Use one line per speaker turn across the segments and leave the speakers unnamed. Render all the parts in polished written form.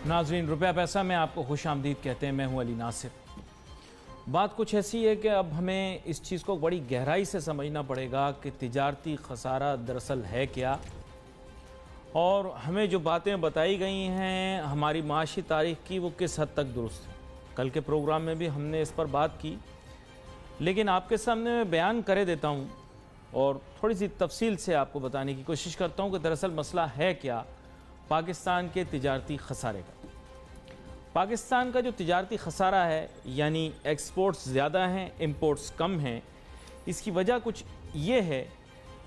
नाजरीन, रुपया पैसा में आपको खुश आमदीद कहते हैं। मैं हूं अली नासिर। बात कुछ ऐसी है कि अब हमें इस चीज़ को बड़ी गहराई से समझना पड़ेगा कि तिजारती खसारा दरअसल है क्या, और हमें जो बातें बताई गई हैं हमारी माशी तारीख की वो किस हद तक दुरुस्त है। कल के प्रोग्राम में भी हमने इस पर बात की, लेकिन आपके सामने मैं बयान करे देता हूँ और थोड़ी सी तफसील से आपको बताने की कोशिश करता हूँ कि दरअसल मसला है क्या पाकिस्तान के तिजारती खसारे का। पाकिस्तान का जो तिजारती खसारा है, यानी एक्सपोर्ट्स ज़्यादा हैं, इंपोर्ट्स कम हैं, इसकी वजह कुछ ये है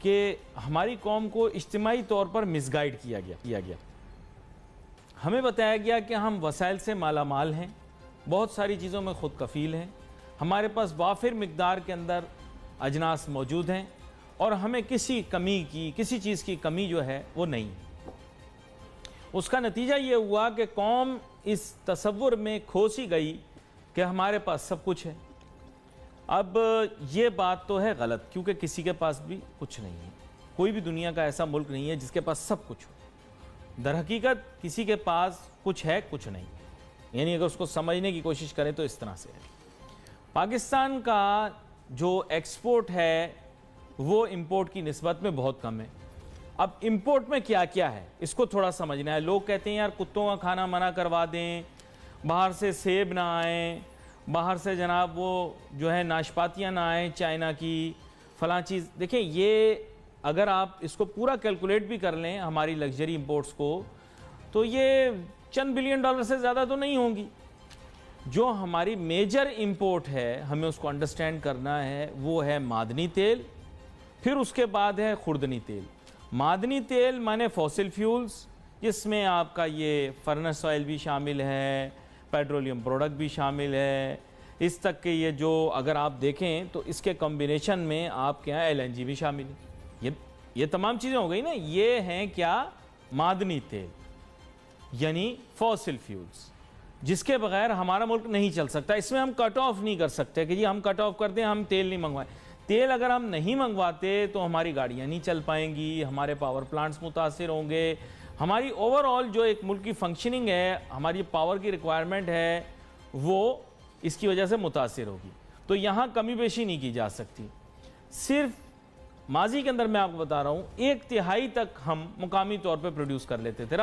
कि हमारी कौम को इज्तिमाई तौर पर मिसगाइड किया गया। हमें बताया गया कि हम वसाइल से माला माल हैं, बहुत सारी चीज़ों में ख़ुद कफ़ील हैं, हमारे पास वाफिर मिकदार के अंदर अजनास मौजूद हैं और हमें किसी चीज़ की कमी जो है वो नहीं है। उसका नतीजा ये हुआ कि कौम इस तसव्वुर में खोसी गई कि हमारे पास सब कुछ है। अब ये बात तो है गलत, क्योंकि किसी के पास भी कुछ नहीं है। कोई भी दुनिया का ऐसा मुल्क नहीं है जिसके पास सब कुछ हो। दर हकीकत किसी के पास कुछ है, कुछ नहीं। यानी अगर उसको समझने की कोशिश करें तो इस तरह से है। पाकिस्तान का जो एक्सपोर्ट है वो इंपोर्ट की निस्बत में बहुत कम है। अब इंपोर्ट में क्या क्या है इसको थोड़ा समझना है। लोग कहते हैं यार कुत्तों का खाना मना करवा दें, बाहर से सेब ना आए, बाहर से जनाब वो जो है नाशपातियाँ ना आए चाइना की, फ़लाँ चीज़। देखिए, ये अगर आप इसको पूरा कैलकुलेट भी कर लें हमारी लग्जरी इंपोर्ट्स को, तो ये चंद बिलियन डॉलर से ज़्यादा तो नहीं होंगी। जो हमारी मेजर इंपोर्ट है, हमें उसको अंडरस्टैंड करना है, वो है मादनी तेल, फिर उसके बाद है खुर्दनी तेल। मादनी तेल माने फॉसिल फ्यूल्स, जिसमें आपका ये फर्नेस ऑयल भी शामिल है, पेट्रोलियम प्रोडक्ट भी शामिल है, इस तक के ये जो अगर आप देखें तो इसके कॉम्बिनेशन में आपके यहाँ LNG भी शामिल है। ये तमाम चीज़ें हो गई ना। ये हैं क्या? मादनी तेल, यानी फॉसिल फ्यूल्स, जिसके बगैर हमारा मुल्क नहीं चल सकता। इसमें हम कट ऑफ नहीं कर सकते कि जी हम कट ऑफ कर दें, हम तेल नहीं मंगवाएं। तेल अगर हम नहीं मंगवाते तो हमारी गाड़ियाँ नहीं चल पाएंगी, हमारे पावर प्लांट्स मुतासिर होंगे, हमारी ओवरऑल जो एक मुल्क की फंक्शनिंग है, हमारी पावर की रिक्वायरमेंट है, वो इसकी वजह से मुतासिर होगी। तो यहाँ कमी बेशी नहीं की जा सकती। सिर्फ माजी के अंदर मैं आपको बता रहा हूँ 1/3 तक हम मुकामी तौर पर प्रोड्यूस कर लेते थे,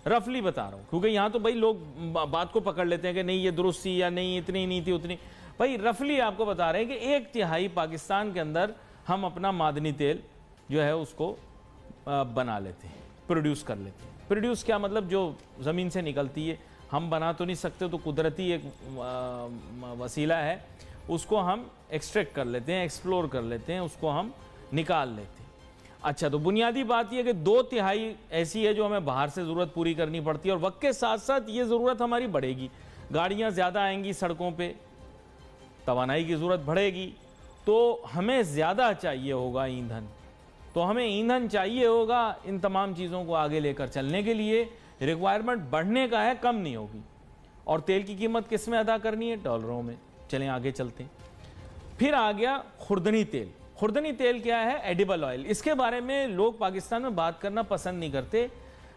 रफली बता रहा हूँ, क्योंकि यहाँ तो भाई लोग बात को पकड़ लेते हैं कि नहीं ये दुरुस्त थी या नहीं, इतनी नहीं थी उतनी। भाई रफली आपको बता रहे हैं कि 1/3 पाकिस्तान के अंदर हम अपना मादनी तेल जो है उसको बना लेते हैं, प्रोड्यूस कर लेते हैं। प्रोड्यूस क्या मतलब? जो ज़मीन से निकलती है, हम बना तो नहीं सकते, तो कुदरती एक वसीला है, उसको हम एक्सट्रैक्ट कर लेते हैं, एक्सप्लोर कर लेते हैं, उसको हम निकाल लेते हैं। अच्छा, तो बुनियादी बात यह कि 2/3 ऐसी है जो हमें बाहर से ज़रूरत पूरी करनी पड़ती है, और वक्त के साथ साथ ये ज़रूरत हमारी बढ़ेगी। गाड़ियाँ ज़्यादा आएंगी सड़कों पे, तवानाई की ज़रूरत बढ़ेगी, तो हमें ज़्यादा चाहिए होगा ईंधन। तो हमें ईंधन चाहिए होगा इन तमाम चीज़ों को आगे लेकर चलने के लिए। रिक्वायरमेंट बढ़ने का है, कम नहीं होगी। और तेल की कीमत किस में अदा करनी है? डॉलरों में। चलें आगे चलते हैं। फिर आ गया खुर्दनी तेल। खुर्दनी तेल क्या है? Edible oil. इसके बारे में लोग पाकिस्तान में बात करना पसंद नहीं करते।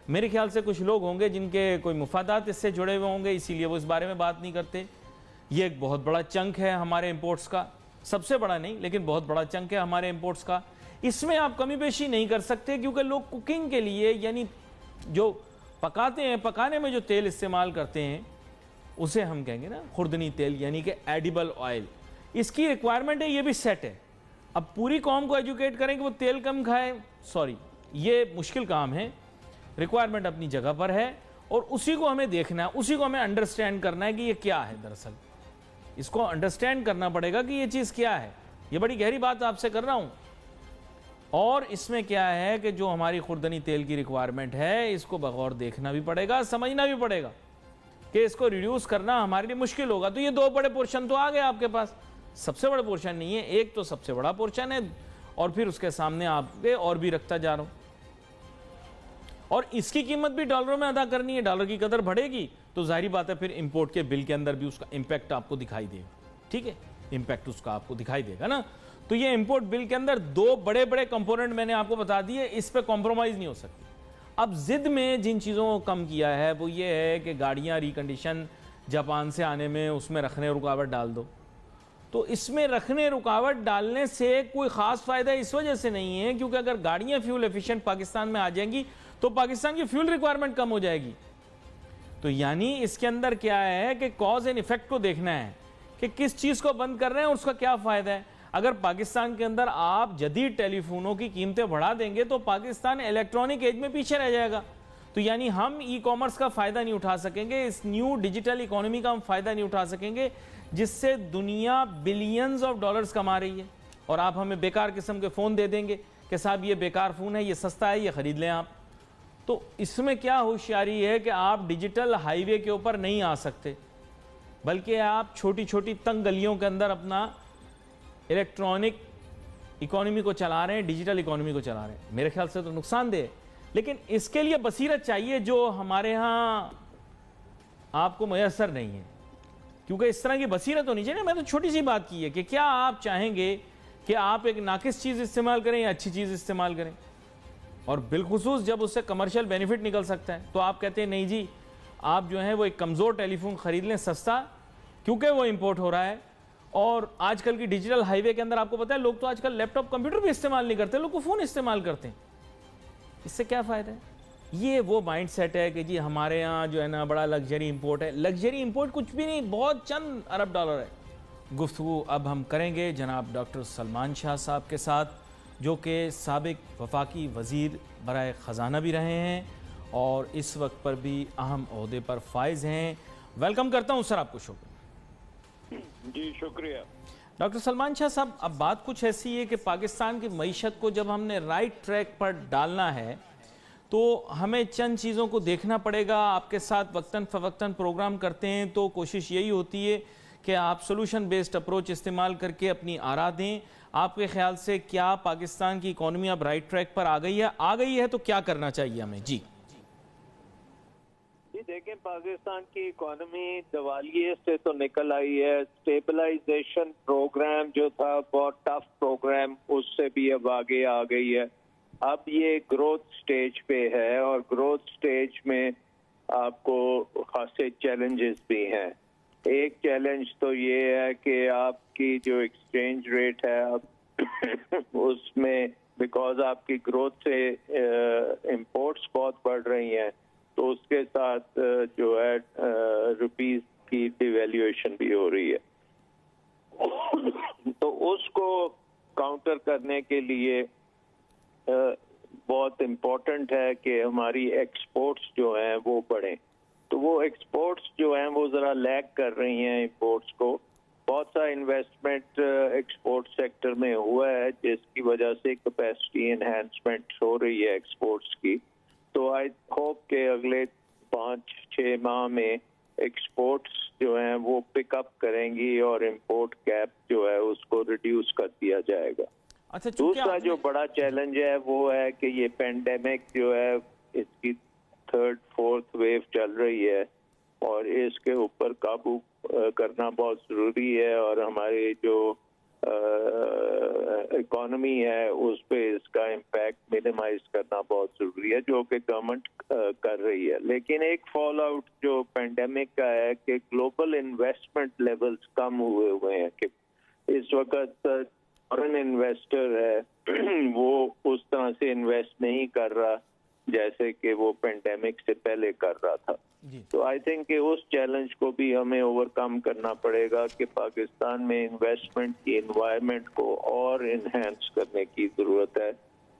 मेरे ख्याल से कुछ लोग होंगे जिनके कोई मुफादात इससे जुड़े हुए होंगे, इसीलिए वो इस बारे में बात नहीं करते। ये एक बहुत बड़ा चंक है हमारे इंपोर्ट्स का, सबसे बड़ा नहीं लेकिन बहुत बड़ा चंक है हमारे इंपोर्ट्स का। इसमें आप कमी बेशी नहीं कर सकते, क्योंकि लोग कुकिंग के लिए, यानी जो पकाते हैं, पकाने में जो तेल इस्तेमाल करते हैं, उसे हम कहेंगे ना खुर्दनी तेल, यानी कि एडिबल ऑयल। इसकी रिक्वायरमेंट है, ये भी सेट है। अब पूरी कौम को एजुकेट करें कि वो तेल कम खाए, सॉरी, ये मुश्किल काम है। रिक्वायरमेंट अपनी जगह पर है और उसी को हमें देखना है, उसी को हमें अंडरस्टैंड करना है कि ये क्या है। दरअसल इसको अंडरस्टैंड करना पड़ेगा कि ये चीज़ क्या है। ये बड़ी गहरी बात आपसे कर रहा हूँ। और इसमें क्या है कि जो हमारी खुर्दनी तेल की रिक्वायरमेंट है, इसको बगौर देखना भी पड़ेगा, समझना भी पड़ेगा कि इसको रिड्यूस करना हमारे लिए मुश्किल होगा। तो ये 2 बड़े पोर्शन तो आ गए आपके पास। सबसे बड़ा पोर्शन नहीं है, एक तो सबसे बड़ा पोर्शन है, और फिर उसके सामने आपके और भी रखता जा रहा हूँ। और इसकी कीमत भी डॉलरों में अदा करनी है। डॉलर की कदर बढ़ेगी तो जाहिर बात है फिर इंपोर्ट के बिल के अंदर भी उसका इंपैक्ट आपको दिखाई देगा। ठीक है, इंपैक्ट उसका आपको दिखाई देगा ना। तो ये इंपोर्ट बिल के अंदर 2 बड़े बड़े कंपोनेंट मैंने आपको बता दिए, इस पे कॉम्प्रोमाइज नहीं हो सकती। अब ज़िद में जिन चीज़ों को कम किया है वो ये है कि गाड़ियाँ रिकंडीशन जापान से आने में उसमें रखने रुकावट डाल दो। तो इसमें रखने रुकावट डालने से कोई ख़ास फ़ायदा इस वजह से नहीं है क्योंकि अगर गाड़ियाँ फ्यूल एफिशिएंट पाकिस्तान में आ जाएंगी तो पाकिस्तान की फ्यूल रिक्वायरमेंट कम हो जाएगी। तो यानी इसके अंदर क्या है कि कॉज एंड इफेक्ट को देखना है कि किस चीज़ को बंद कर रहे हैं और उसका क्या फ़ायदा है। अगर पाकिस्तान के अंदर आप जदीद टेलीफोनों की कीमतें बढ़ा देंगे तो पाकिस्तान इलेक्ट्रॉनिक एज में पीछे रह जाएगा। तो यानी हम ई कॉमर्स का फ़ायदा नहीं उठा सकेंगे, इस न्यू डिजिटल इकोनॉमी का हम फ़ायदा नहीं उठा सकेंगे जिससे दुनिया बिलियंस ऑफ डॉलर्स कमा रही है। और आप हमें बेकार किस्म के फ़ोन दे देंगे कि साहब ये बेकार फ़ोन है, ये सस्ता है, ये ख़रीद लें आप। तो इसमें क्या होशियारी है कि आप डिजिटल हाईवे के ऊपर नहीं आ सकते, बल्कि आप छोटी छोटी तंग गलियों के अंदर अपना इलेक्ट्रॉनिक इकोनॉमी को चला रहे हैं, डिजिटल इकोनॉमी को चला रहे हैं। मेरे ख्याल से तो नुकसानदेह है, लेकिन इसके लिए बसीरत चाहिए जो हमारे यहाँ आपको मैसर नहीं है, क्योंकि इस तरह की बसीरत होनी चाहिए ना। मैं तो छोटी सी बात की है कि क्या आप चाहेंगे कि आप एक नाकिस चीज़ इस्तेमाल करें या अच्छी चीज़ इस्तेमाल करें, और बिलखुसूस जब उससे कमर्शियल बेनिफिट निकल सकता है तो आप कहते हैं नहीं जी आप जो है वो एक कमज़ोर टेलीफोन ख़रीद लें सस्ता, क्योंकि वो इंपोर्ट हो रहा है। और आजकल की डिजिटल हाईवे के अंदर आपको पता है लोग तो आजकल लैपटॉप कंप्यूटर भी इस्तेमाल नहीं करते, लोग को फ़ोन इस्तेमाल करते हैं। इससे क्या फ़ायदा है? ये वो माइंड सेट है कि जी हमारे यहाँ जो है ना बड़ा लग्जरी इंपोर्ट है। लग्जरी इंपोर्ट कुछ भी नहीं, बहुत चंद अरब डॉलर है। गुफ्तगू अब हम करेंगे जनाब डॉक्टर सलमान शाह साहब के साथ, जो कि साबिक वफाकी वज़ीर बराए ख़जाना भी रहे हैं और इस वक्त पर भी अहम ओहदे पर फाइज हैं। वेलकम करता हूँ सर आपको शो।
जी शुक्रिया
डॉक्टर सलमान शाह साहब, अब बात कुछ ऐसी है कि पाकिस्तान की मईशत को जब हमने राइट ट्रैक पर डालना है तो हमें चंद चीज़ों को देखना पड़ेगा। आपके साथ वक्तन फ़वक्तन प्रोग्राम करते हैं तो कोशिश यही होती है कि आप सोल्यूशन बेस्ड अप्रोच इस्तेमाल करके अपनी आरा दें। आपके ख्याल से क्या पाकिस्तान की इकॉनमी अब राइट ट्रैक पर आ गई है तो क्या करना चाहिए हमें? जी
देखें, पाकिस्तान की इकोनॉमी दिवालिये से तो निकल आई है। स्टेबलाइजेशन प्रोग्राम जो था बहुत टफ प्रोग्राम, उससे भी अब आगे आ गई है। अब ये ग्रोथ स्टेज पे है और ग्रोथ स्टेज में आपको खासे चैलेंजेस भी हैं। एक चैलेंज तो ये है कि आपकी जो एक्सचेंज रेट है अब उसमें बिकॉज आपकी ग्रोथ से इंपोर्ट्स बहुत बढ़ रही हैं तो उसके साथ जो है रुपीस की डिवैल्यूएशन भी हो रही है। तो उसको काउंटर करने के लिए बहुत इम्पोर्टेंट है कि हमारी एक्सपोर्ट्स जो हैं वो बढ़ें। तो वो एक्सपोर्ट्स जो हैं वो ज़रा लैग कर रही हैं इंपोर्ट्स को। बहुत सा इन्वेस्टमेंट एक्सपोर्ट सेक्टर में हुआ है जिसकी वजह से कैपेसिटी एनहांसमेंट हो रही है एक्सपोर्ट्स की। तो आई होप के अगले 5-6 माह में एक्सपोर्ट्स जो हैं वो पिकअप करेंगी और इंपोर्ट गैप जो है उसको रिड्यूस कर दिया जाएगा।
अच्छा,
दूसरा जो बड़ा चैलेंज है वो है कि ये पेंडेमिक जो है इसकी 3rd-4th वेव चल रही है और इसके ऊपर काबू करना बहुत ज़रूरी है और हमारे जो इकोनॉमी है उस पे इसका इम्पैक्ट मिनिमाइज करना बहुत ज़रूरी है, जो कि गवर्नमेंट कर रही है। लेकिन एक फॉल आउट जो पेंडेमिक का है कि ग्लोबल इन्वेस्टमेंट लेवल्स कम हुए हैं कि इस वक्त फॉरेन इन्वेस्टर है वो उस तरह से इन्वेस्ट नहीं कर रहा जैसे कि वो पेंडेमिक से पहले कर रहा था। तो आई थिंक कि उस चैलेंज को भी हमें ओवरकम करना पड़ेगा कि पाकिस्तान में इन्वेस्टमेंट की एनवायरनमेंट को और इन्हेंस करने की ज़रूरत है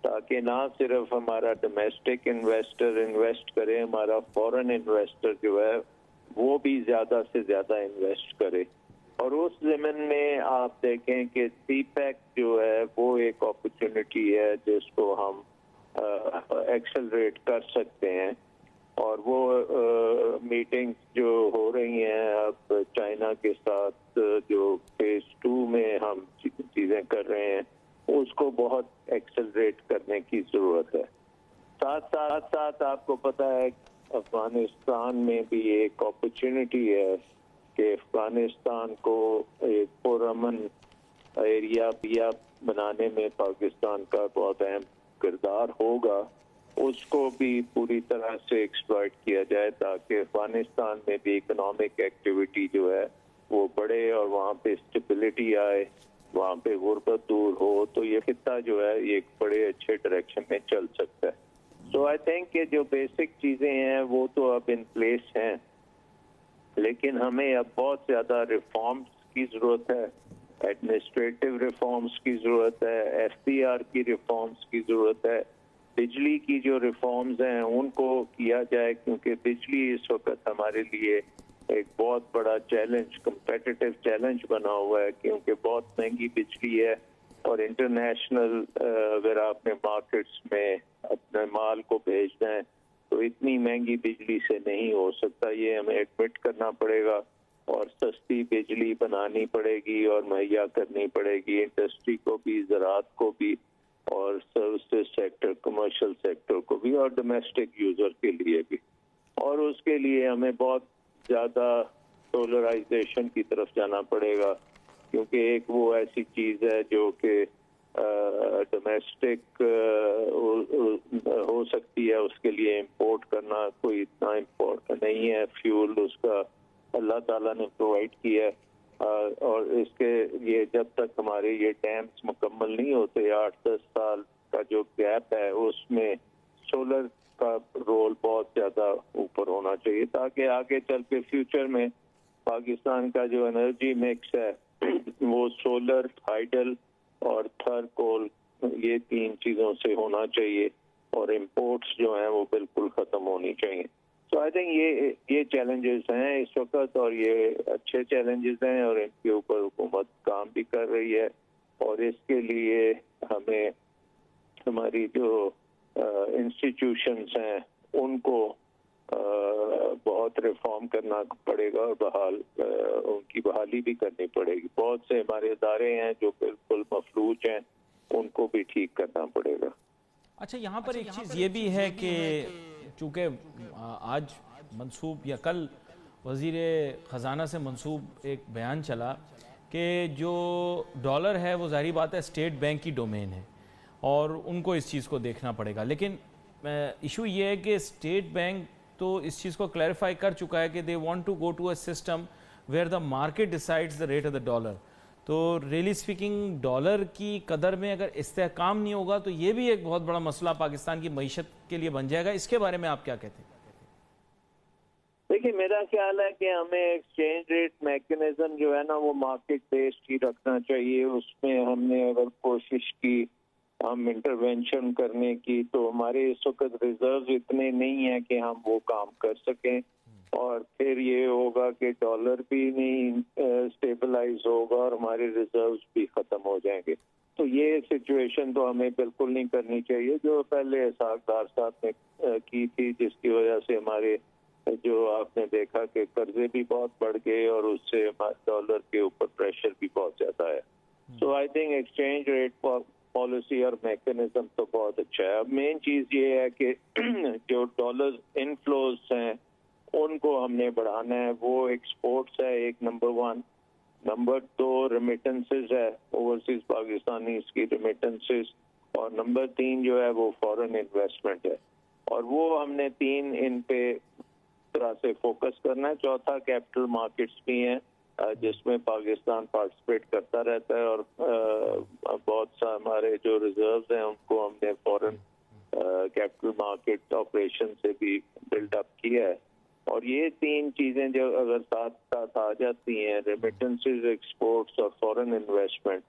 ताकि ना सिर्फ हमारा डोमेस्टिक इन्वेस्टर इन्वेस्ट करे, हमारा फॉरेन इन्वेस्टर जो है वो भी ज़्यादा से ज़्यादा इन्वेस्ट करे। और उस ज़मीन में आप देखें कि सीपैक जो है वो एक अपॉर्चुनिटी है जिसको हम एक्सेलरेट कर सकते हैं। और वो मीटिंग्स जो हो रही हैं अब चाइना के साथ जो फेज 2 में हम चीज़ें कर रहे हैं उसको बहुत एक्सेलरेट करने की ज़रूरत है। साथ आपको पता है अफगानिस्तान में भी एक अपॉर्चुनिटी है कि अफगानिस्तान को एक पुरअमन एरिया बनाने में पाकिस्तान का बहुत अहम किरदार होगा उसको भी पूरी तरह से एक्सप्लॉइट किया जाए ताकि अफगानिस्तान में भी इकोनॉमिक एक्टिविटी जो है वो बढ़े और वहाँ पे स्टेबिलिटी आए, वहाँ पे गुर्बत दूर हो, तो ये खित्ता जो है ये एक बड़े अच्छे डायरेक्शन में चल सकता है। सो आई थिंक कि जो बेसिक चीज़ें हैं वो तो अब इन प्लेस हैं, लेकिन हमें अब बहुत ज़्यादा रिफॉर्म्स की ज़रूरत है, एडमिनिस्ट्रेटिव रिफॉर्म्स की ज़रूरत है, FPR की रिफॉर्म्स की ज़रूरत है, बिजली की जो रिफॉर्म्स हैं उनको किया जाए, क्योंकि बिजली इस वक्त हमारे लिए एक बहुत बड़ा चैलेंज, कंपेटिटिव चैलेंज बना हुआ है, क्योंकि बहुत महंगी बिजली है और इंटरनेशनल अगर आपने मार्केट्स में अपने माल को भेजना है तो इतनी महंगी बिजली से नहीं हो सकता, ये हमें एडमिट करना पड़ेगा और सस्ती बिजली बनानी पड़ेगी और मुहैया करनी पड़ेगी इंडस्ट्री को भी, ज़राअत को भी और सर्विसेज सेक्टर, कमर्शियल सेक्टर को भी और डोमेस्टिक यूजर के लिए भी। और उसके लिए हमें बहुत ज़्यादा सोलराइजेशन की तरफ जाना पड़ेगा, क्योंकि एक वो ऐसी चीज़ है जो कि डोमेस्टिक हो सकती है, उसके लिए इंपोर्ट करना कोई इतना इम्पोर्टेंट नहीं है। फ्यूल उसका अल्लाह ताला ने प्रोवाइड किया है, और इसके लिए जब तक हमारे ये डैम्स मुकम्मल नहीं होते, 8-10 साल का जो गैप है, उसमें सोलर का रोल बहुत ज़्यादा ऊपर होना चाहिए, ताकि आगे चल के फ्यूचर में पाकिस्तान का जो एनर्जी मिक्स है वो सोलर, हाइडल और थर्ड कोल, ये 3 चीज़ों से होना चाहिए और इम्पोर्ट्स जो हैं वो बिल्कुल ख़त्म होनी चाहिए। तो आई थिंक ये चैलेंजेस हैं इस वक्त, और ये अच्छे चैलेंजेस हैं और इनके ऊपर हुकूमत काम भी कर रही है, और इसके लिए हमें हमारी जो इंस्टीट्यूशंस हैं उनको बहुत रिफॉर्म करना पड़ेगा और उनकी बहाली भी करनी पड़ेगी। बहुत से हमारे इदारे हैं जो बिल्कुल मफलूज हैं, उनको भी ठीक करना पड़ेगा।
अच्छा, यहाँ पर एक चीज़ ये भी है कि चूँकि आज मंसूब या कल वज़ीर ख़जाना से मंसूब एक बयान चला कि जो डॉलर है वो ज़ाहिर बात है स्टेट बैंक की डोमेन है और उनको इस चीज़ को देखना पड़ेगा, लेकिन इशू ये है कि स्टेट बैंक तो इस चीज़ को क्लैरिफाई कर चुका है कि they want to go to a system where the market decides the rate of the dollar. तो रियली स्पीकिंग डॉलर की कदर में अगर इस्तेहकाम नहीं होगा तो ये भी एक बहुत बड़ा मसला पाकिस्तान की मईशत के लिए बन जाएगा। इसके बारे में आप क्या कहते हैं?
देखिए, मेरा ख्याल है कि हमें एक्सचेंज रेट मैकेनिज्म जो है ना वो मार्केट बेस्ड ही रखना चाहिए। उसमें हमने अगर कोशिश की हम इंटरवेंशन करने की, तो हमारे इस वक्त रिजर्व इतने नहीं है कि हम वो काम कर सकें, और फिर ये होगा कि डॉलर भी नहीं स्टेबलाइज होगा और हमारे रिजर्व्स भी खत्म हो जाएंगे। तो ये सिचुएशन तो हमें बिल्कुल नहीं करनी चाहिए जो पहले सागदार साहब ने की थी, जिसकी वजह से हमारे जो आपने देखा कि कर्जे भी बहुत बढ़ गए और उससे डॉलर के ऊपर प्रेशर भी बहुत ज्यादा है। So I think exchange rate policy और मैकेनिज्म तो बहुत अच्छा है। अब मेन चीज ये है कि जो डॉलर इनफ्लोज हैं उनको हमने बढ़ाना है। वो एक्सपोर्ट्स है एक नंबर 1, नंबर 2 रेमिटेंसेस है, ओवरसीज पाकिस्तानी इसकी रेमिटेंसेस, और नंबर 3 जो है वो फॉरेन इन्वेस्टमेंट है, और वो हमने 3 इन पे तरह से फोकस करना है। चौथा कैपिटल मार्केट्स भी हैं जिसमें पाकिस्तान पार्टिसिपेट करता रहता है, और बहुत सा हमारे जो रिजर्व्स हैं उनको हमने फॉरेन कैपिटल मार्केट ऑपरेशन से भी बिल्डअप किया है। और ये 3 चीजें जो अगर साथ साथ आ जाती हैं, रेमिटेंसेस, एक्सपोर्ट्स और फॉरेन इन्वेस्टमेंट,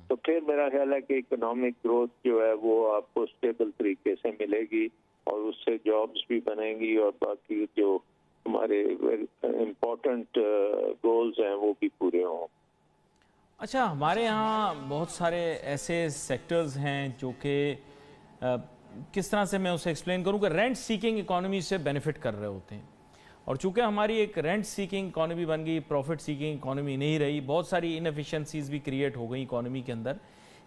तो फिर मेरा ख्याल है कि इकोनॉमिक ग्रोथ जो है वो आपको स्टेबल तरीके से मिलेगी और उससे जॉब्स भी बनेंगी और बाकी जो हमारे इम्पोर्टेंट गोल्स हैं वो भी पूरे हों।
अच्छा, हमारे यहाँ बहुत सारे ऐसे सेक्टर्स हैं जो कि किस तरह से मैं उसे एक्सप्लेन करूँ कि रेंट सीकिंग इकोनॉमी से बेनिफिट कर रहे होते हैं, और चूँकि हमारी एक रेंट सीकिंग इकोनॉमी बन गई, प्रॉफिट सीकिंग इकोनॉमी नहीं रही, बहुत सारी इनएफिशिएंसीज भी क्रिएट हो गई इकोनॉमी के अंदर।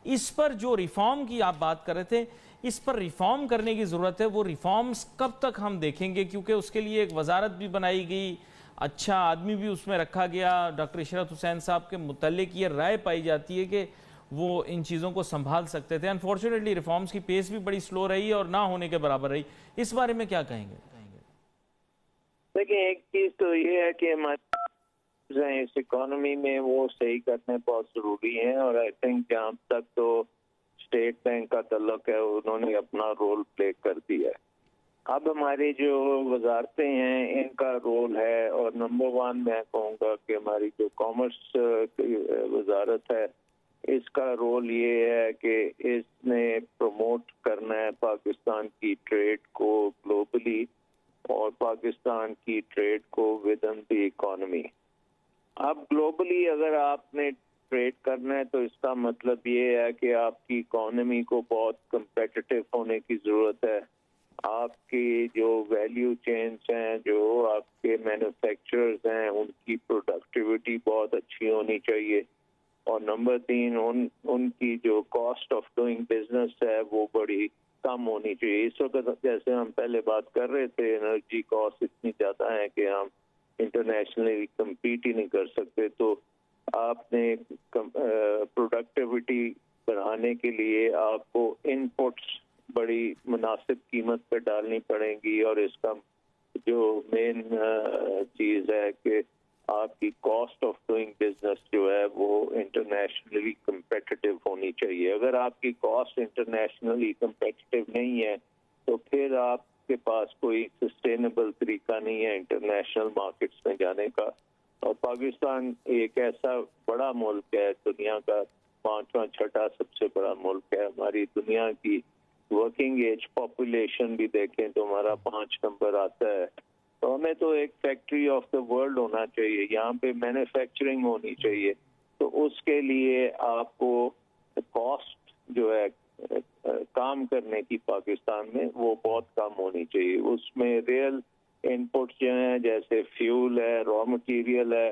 इस पर जो रिफॉर्म की आप बात कर रहे थे, इस पर रिफॉर्म करने की ज़रूरत है। वो रिफॉर्म्स कब तक हम देखेंगे? क्योंकि उसके लिए एक वजारत भी बनाई गई, अच्छा आदमी भी उसमें रखा गया। डॉक्टर इशरत हुसैन साहब के मुतल्लिक ये राय पाई जाती है कि वो इन चीज़ों को संभाल सकते थे। अनफॉर्चुनेटली रिफॉर्म्स की पेस भी बड़ी स्लो रही है और ना होने के बराबर रही। इस बारे में क्या कहेंगे?
देखिए, एक चीज तो ये है कि हमारे इस इकोनॉमी में वो सही करने बहुत जरूरी है, और आई थिंक जहाँ तक तो स्टेट बैंक का तल्लुक है उन्होंने अपना रोल प्ले कर दिया है। अब हमारी जो वजारतें हैं इनका रोल है, और नंबर वन मैं कहूँगा कि हमारी जो कॉमर्स की वजारत है इसका रोल ये है कि इसने प्रमोट करना है पाकिस्तान की ट्रेड को ग्लोबली और पाकिस्तान की ट्रेड को विद इन द इकोनॉमी। अब ग्लोबली अगर आपने ट्रेड करना है तो इसका मतलब ये है कि आपकी इकोनॉमी को बहुत कंपेटिटिव होने की जरूरत है। आपकी जो वैल्यू चेन्स हैं, जो आपके मैन्युफैक्चरर्स हैं, उनकी प्रोडक्टिविटी बहुत अच्छी होनी चाहिए, और नंबर 3 उनकी जो कॉस्ट ऑफ डूइंग बिजनेस है वो बड़ी कम होनी चाहिए। इस वक्त जैसे हम पहले बात कर रहे थे, एनर्जी कॉस्ट इतनी ज़्यादा है कि हम इंटरनेशनली कम्पीट ही नहीं कर सकते, तो आपने प्रोडक्टिविटी बढ़ाने के लिए आपको इनपुट्स बड़ी मुनासिब कीमत पे डालनी पड़ेंगी, और इसका जो मेन चीज़ है कि आपकी कॉस्ट ऑफ डूइंग बिजनेस जो है वो इंटरनेशनली कंपेटिटिव होनी चाहिए। अगर आपकी कॉस्ट इंटरनेशनली कंपेटिटिव नहीं है तो फिर आपके पास कोई सस्टेनेबल तरीका नहीं है इंटरनेशनल मार्केट्स में जाने का। और पाकिस्तान एक ऐसा बड़ा मुल्क है, दुनिया का 5वां 6ठा सबसे बड़ा मुल्क है। हमारी दुनिया की वर्किंग एज पॉपुलेशन भी देखें तो हमारा 5 नंबर आता है। तो हमें तो एक फैक्ट्री ऑफ द वर्ल्ड होना चाहिए, यहाँ पे मैन्युफैक्चरिंग होनी चाहिए। तो उसके लिए आपको कॉस्ट जो है काम करने की पाकिस्तान में वो बहुत कम होनी चाहिए। उसमें रियल इनपुट्स जो हैं जैसे फ्यूल है, रॉ मटेरियल है,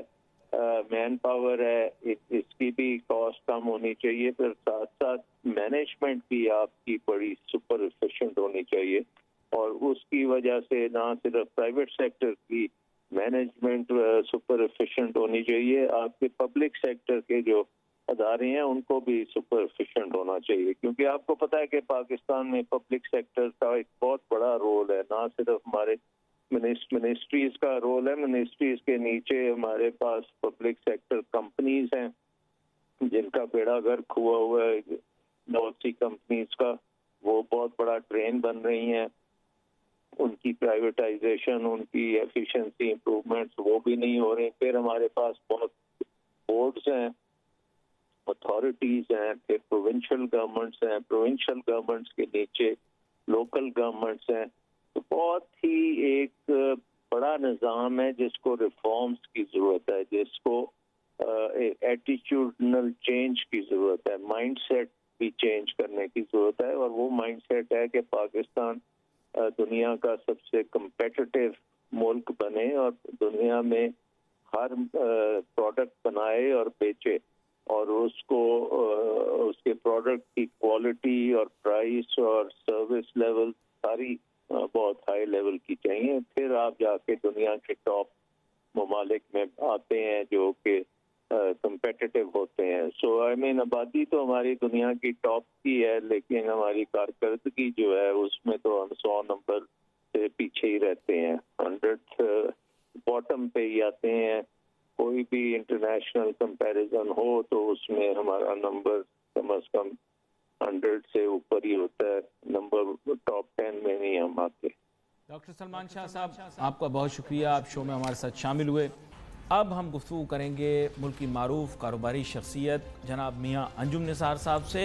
मैन पावर है, इसकी भी कॉस्ट कम होनी चाहिए। फिर साथ साथ मैनेजमेंट भी आपकी बड़ी सुपर एफिशिएंट होनी चाहिए, और उसकी वजह से ना सिर्फ प्राइवेट सेक्टर की मैनेजमेंट सुपर एफिशिएंट होनी चाहिए, आपके पब्लिक सेक्टर के जो अदारे हैं उनको भी सुपर एफिशिएंट होना चाहिए। क्योंकि आपको पता है कि पाकिस्तान में पब्लिक सेक्टर का एक बहुत बड़ा रोल है, ना सिर्फ हमारे मिनिस्ट्रीज का रोल है, मिनिस्ट्रीज के नीचे हमारे पास पब्लिक सेक्टर कंपनीज हैं जिनका बेड़ा गर्क हुआ हुआ है। बहुत सी कंपनीज का वो बहुत बड़ा ड्रेन बन रही हैं, उनकी प्राइवेटाइजेशन, उनकी एफिशिएंसी इंप्रूवमेंट्स वो भी नहीं हो रही। फिर हमारे पास बहुत बोर्ड्स हैं, अथॉरिटीज हैं, फिर प्रोविंशियल गवर्नमेंट्स हैं, प्रोविंशियल गवर्नमेंट्स के नीचे लोकल गवर्नमेंट्स हैं। तो बहुत ही एक बड़ा निज़ाम है जिसको रिफॉर्म्स की जरूरत है, जिसको एटीट्यूडनल चेंज की जरूरत है, माइंडसेट भी चेंज करने की जरूरत है। और वो माइंडसेट है कि पाकिस्तान दुनिया का सबसे कंपेटिटिव मुल्क बने और दुनिया में हर प्रोडक्ट बनाए और बेचे, और उसको उसके प्रोडक्ट की क्वालिटी और प्राइस और सर्विस लेवल सारी बहुत हाई लेवल की चाहिए। फिर आप जाके दुनिया के टॉप ममालिक में आते हैं जो कि कंपेटिटिव होते हैं। सो आई मीन आबादी तो हमारी दुनिया की टॉप की है, लेकिन हमारी कारकर्दगी जो है उसमें तो हम 100 नंबर से पीछे ही रहते हैं, 100 बॉटम पे ही आते हैं। कोई भी इंटरनेशनल कंपैरिजन हो तो उसमें हमारा नंबर कम से कम 100 से ऊपर ही होता है, नंबर टॉप 10 में नहीं हम आते।
डॉक्टर सलमान शाह साहब, आपका बहुत शुक्रिया, आप शो में हमारे साथ शामिल हुए। अब हम गुफ्तगू करेंगे मुल्क की मारूफ कारोबारी शख्सियत जनाब मियाँ अंजुम निसार साहब से,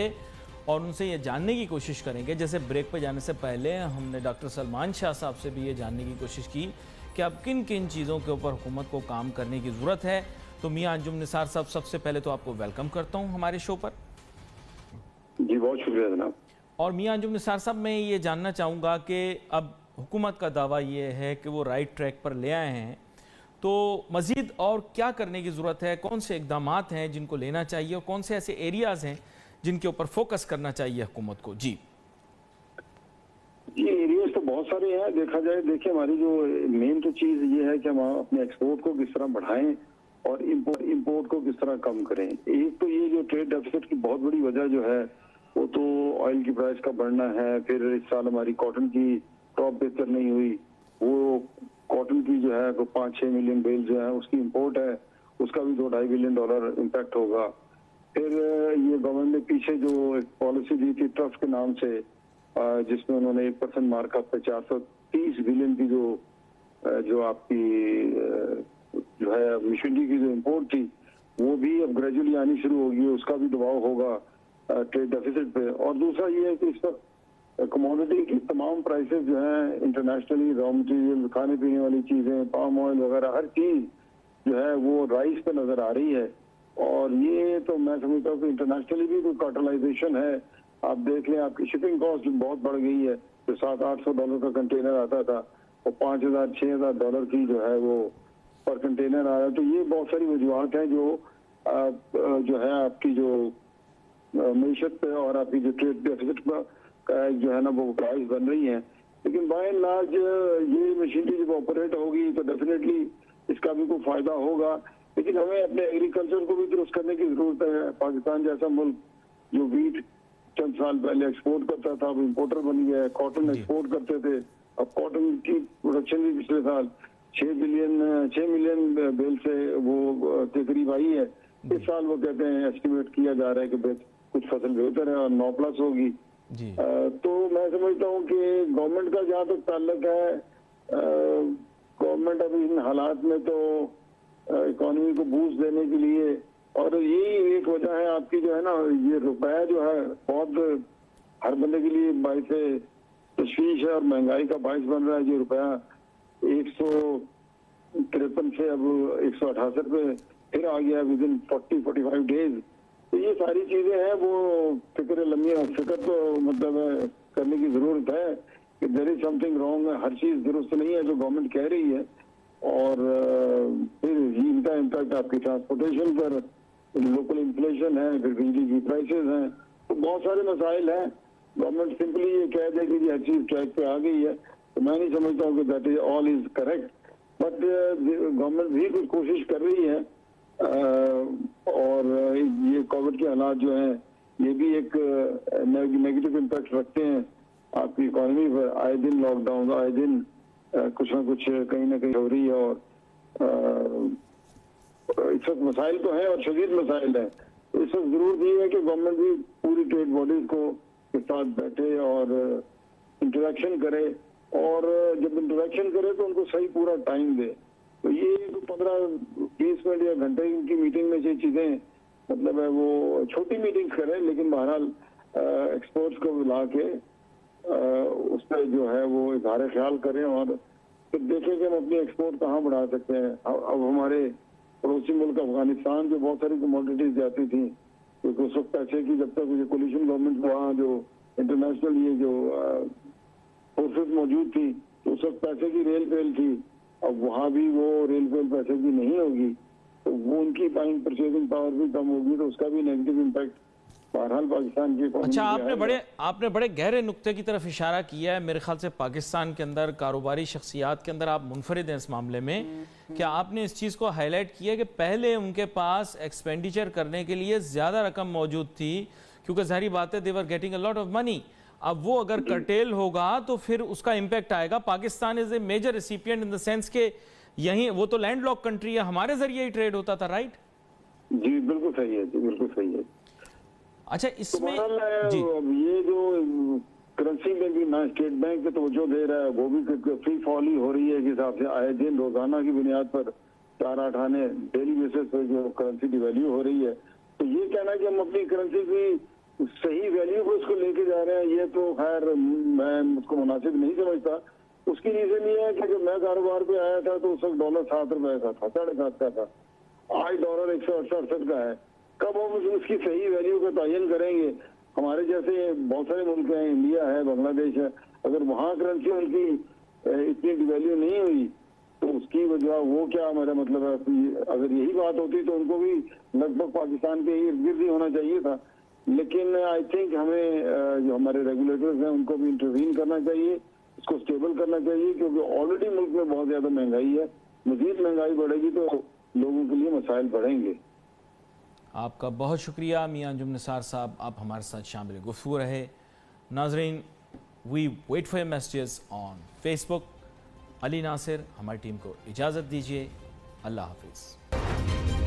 और उनसे ये जानने की कोशिश करेंगे, जैसे ब्रेक पे जाने से पहले हमने डॉक्टर सलमान शाह साहब से भी ये जानने की कोशिश की कि अब किन किन चीज़ों के ऊपर हुकूमत को काम करने की ज़रूरत है। तो मियाँ अंजुम निसार साहब, सबसे पहले तो आपको वेलकम करता हूँ हमारे शो पर।
जी बहुत शुक्रिया जनाब।
और मियाँ अंजुम निसार साहब, मैं ये जानना चाहूँगा कि अब हुकूमत का दावा ये है कि वो राइट ट्रैक पर ले आए हैं, तो मज़ीद और क्या करने की ज़रूरत है, कौन से इकदाम हैं जिनको लेना चाहिए और कौन से ऐसे एरियाज़ हैं जिनके ऊपर फोकस करना चाहिए हुकूमत को? जी
एरियाज तो बहुत सारे हैं। देखा जाए, देखिए हमारी जो मेन तो चीज़ ये है कि हम अपने एक्सपोर्ट को किस तरह बढ़ाएं और इंपोर्ट को किस तरह कम करें। एक तो ये जो ट्रेड डेफिसिट की बहुत बड़ी वजह जो है वो तो ऑयल की प्राइस का बढ़ना है। फिर इस साल हमारी कॉटन की क्रॉप बेहतर नहीं हुई, वो कॉटन की जो है वो 5-6 मिलियन बेल जो है उसकी इंपोर्ट है, उसका भी $2-2.5 बिलियन इम्पैक्ट होगा। फिर ये गवर्नमेंट ने पीछे जो एक पॉलिसी दी थी ट्रस्ट के नाम से, जिसमें उन्होंने 1% मार्कअप पे 430 बिलियन की जो आपकी जो है मशीनरी की जो इंपोर्ट थी वो भी अब ग्रेजुअली आनी शुरू होगी, उसका भी दबाव होगा ट्रेड डेफिसिट पे। और दूसरा ये है कि इस वक्त कमोडिटी की तमाम प्राइसेस जो हैं इंटरनेशनली, रॉ मटेरियल, खाने पीने वाली चीजें, पाम ऑयल वगैरह हर चीज जो है वो राइस पे नजर आ रही है। और ये तो मैं समझता हूँ कि इंटरनेशनली भी कोई कार्टलाइजेशन है। आप देख लें, आपकी शिपिंग कॉस्ट बहुत बढ़ गई है। जो $700-800 का कंटेनर आता था और $5000-6000 की जो है वो पर कंटेनर आ रहा है। तो ये बहुत सारी वजूहत हैं जो है आपकी जो मीशत पे और आपकी जो ट्रेड डेफिसिट का जो है ना वो प्राइस बन रही है। लेकिन बाय एंड लार्ज ये मशीनरी जब ऑपरेट होगी तो डेफिनेटली इसका भी कोई फायदा होगा। लेकिन हमें अपने एग्रीकल्चर को भी दुरुस्त करने की जरूरत है। पाकिस्तान जैसा मुल्क जो वीट चंद साल पहले एक्सपोर्ट करता था, अब इम्पोर्टर बन गया है। कॉटन एक्सपोर्ट करते थे, अब कॉटन की प्रोडक्शन भी पिछले साल 6 मिलियन बेल से वो के करीब आई है। इस साल वो कहते हैं एस्टिमेट किया जा रहा है कि कुछ फसल बेहतर है और 9+ होगी। तो मैं समझता हूँ कि गवर्नमेंट का जहाँ तक ताल्लुक है, गवर्नमेंट अभी इन हालात में तो इकोनॉमी को बूस्ट देने के लिए, और यही एक वजह है आपकी जो है ना, ये रुपया जो है बहुत हर बंदे के लिए बाइस तशवीश है और महंगाई का बाइस बन रहा है। जो रुपया 153 से अब 168 पे फिर आ गया विद इन 40-45 डेज। तो ये सारी चीजें हैं, वो फिक्र तो मतलब करने की जरूरत है कि देयर इज समथिंग रॉन्ग। हर चीज दुरुस्त नहीं है जो गवर्नमेंट कह रही है। और फिर इनका इम्पैक्ट आपकी ट्रांसपोर्टेशन पर, लोकल इन्फ्लेशन है, फिर बिजली की प्राइसेस हैं, तो बहुत सारे मसाइल हैं। गवर्नमेंट सिंपली ये कह दे कि हर चीज ट्रैक पे आ गई है, तो मैं नहीं समझता हूँ कि that is all is correct. But government भी कुछ कोशिश कर रही है। और ये कोविड के हालात जो हैं ये भी एक नेगेटिव इम्पैक्ट रखते हैं आपकी इकोनॉमी पर। आए दिन लॉकडाउन, आए दिन कुछ ना कुछ कहीं ना कहीं हो रही है। और इस वक्त मसाइल तो हैं और शदीद मसाइल हैं। इस वक्त जरूरत ये है कि गवर्नमेंट भी पूरी ट्रेड बॉडीज को के साथ बैठे और इंटरेक्शन करे, और जब इंटरेक्शन करे तो उनको सही पूरा टाइम दे। तो ये 15-20 मिनट या घंटे की मीटिंग में ये चीजें मतलब है वो छोटी मीटिंग करें, लेकिन बहरहाल एक्सपर्ट्स को बुला के उस पर जो है वो इज़हार ख्याल करें और फिर देखें कि हम अपनी एक्सपोर्ट कहाँ बढ़ा सकते हैं। अब हमारे पड़ोसी मुल्क अफगानिस्तान जो बहुत सारी कमोडिटीज जाती थी, क्योंकि उस वक्त पैसे की जब तक ये कोलिशन गवर्नमेंट वहाँ जो इंटरनेशनल ये जो फोर्सेस मौजूद थी, तो उस वक्त पैसे की रेल पेल थी। अब वहाँ भी वो रेल पेल पैसे की नहीं होगी, तो वो उनकी बाइंग परचेजिंग पावर भी कम होगी, तो उसका भी नेगेटिव इम्पैक्ट बहरहाल पाकिस्तान की।
अच्छा, आपने बड़े गहरे नुक्ते की तरफ इशारा किया है। मेरे ख्याल से पाकिस्तान के अंदर कारोबारी शख्सियात के अंदर आप मुनफरिद हैं इस मामले में। क्या आपने इस चीज़ को हाईलाइट किया कि पहले उनके पास एक्सपेंडिचर करने के लिए ज़्यादा रकम मौजूद थी, क्योंकि जाहिर बात है they were getting a lot of money. अब वो अगर कर्टेल होगा तो फिर उसका इम्पैक्ट आएगा। Pakistan is a major recipient in the sense के यहीं वो तो लैंड लॉक कंट्री है, हमारे जरिए ही ट्रेड होता था, राइट?
जी बिल्कुल सही है, जी बिल्कुल सही है।
अच्छा, इसमें
तो ये जो करेंसी में भी ना स्टेट बैंक तो जो दे रहा है वो भी फ्री फॉल ही हो रही है। हिसाब से आए दिन रोजाना की बुनियाद पर 4-8 आने डेली बेसिस पर जो करेंसी डिवैल्यू हो रही है, तो ये कहना कि हम अपनी करेंसी की सही वैल्यू को उसको लेके जा रहे हैं, ये तो खैर मैं उसको मुनासिब नहीं समझता। उसकी रीजन ये है कि जब मैं कारोबार पे आया था तो उस वक्त $7 का था, 7.5 का था। आज $1 168 का है। कब हम उसकी सही वैल्यू का तयन करेंगे? हमारे जैसे बहुत सारे मुल्क हैं, इंडिया है, बांग्लादेश है, अगर वहाँ करेंसी उनकी इतनी डिवैल्यू नहीं हुई तो उसकी वजह वो क्या मेरा मतलब है, अगर यही बात होती तो उनको भी लगभग पाकिस्तान के इर्द गिर्द ही होना चाहिए था। लेकिन आई थिंक हमें जो हमारे रेगुलेटर्स हैं उनको भी इंटरवीन करना चाहिए, उसको स्टेबल करना चाहिए, क्योंकि ऑलरेडी मुल्क में बहुत ज्यादा महंगाई है। मजीद महंगाई बढ़ेगी तो लोगों के लिए मसाइल बढ़ेंगे।
आपका बहुत शुक्रिया मियां अंजुम निसार साहब, आप हमारे साथ शामिल गुफ्तगू रहे। नाजरीन, we wait for messages on Facebook. Ali Nasir, हमारी टीम को इजाज़त दीजिए। अल्लाह हाफिज़।